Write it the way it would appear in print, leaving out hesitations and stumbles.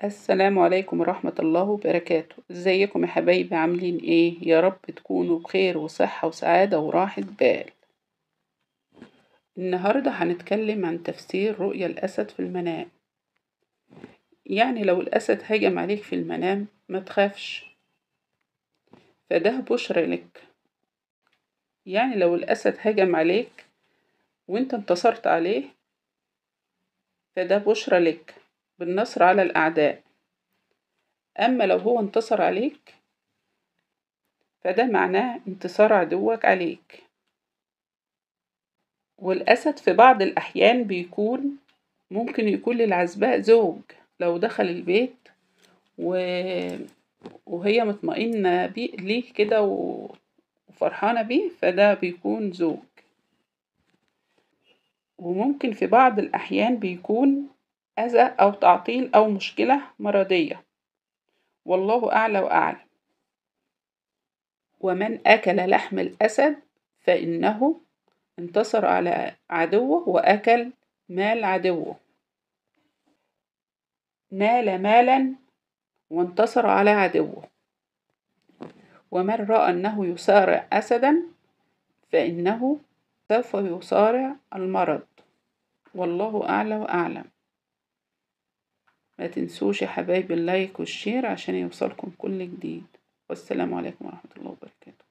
السلام عليكم ورحمة الله وبركاته. ازيكم يا حبايبي؟ عاملين ايه؟ يا رب تكونوا بخير وصحة وسعادة وراحة بال. النهاردة هنتكلم عن تفسير رؤيا الأسد في المنام. يعني لو الأسد هجم عليك في المنام ما تخافش، فده بشرى لك. يعني لو الأسد هجم عليك وانت انتصرت عليه فده بشرى لك بالنصر على الأعداء. أما لو هو انتصر عليك فده معناه انتصار عدوك عليك. والأسد في بعض الأحيان ممكن يكون للعزباء زوج. لو دخل البيت وهي مطمئنة ليه كده وفرحانة بيه فده بيكون زوج. وممكن في بعض الأحيان بيكون أذى أو تعطيل أو مشكلة مرضية، والله أعلى وأعلم. ومن أكل لحم الأسد فإنه انتصر على عدوه وأكل مال عدوه، نال مالا وانتصر على عدوه. ومن رأى أنه يصارع أسدا فإنه سوف يصارع المرض، والله أعلى وأعلم. ما تنسوش يا حبايبي اللايك والشير عشان يوصلكم كل جديد. والسلام عليكم ورحمة الله وبركاته.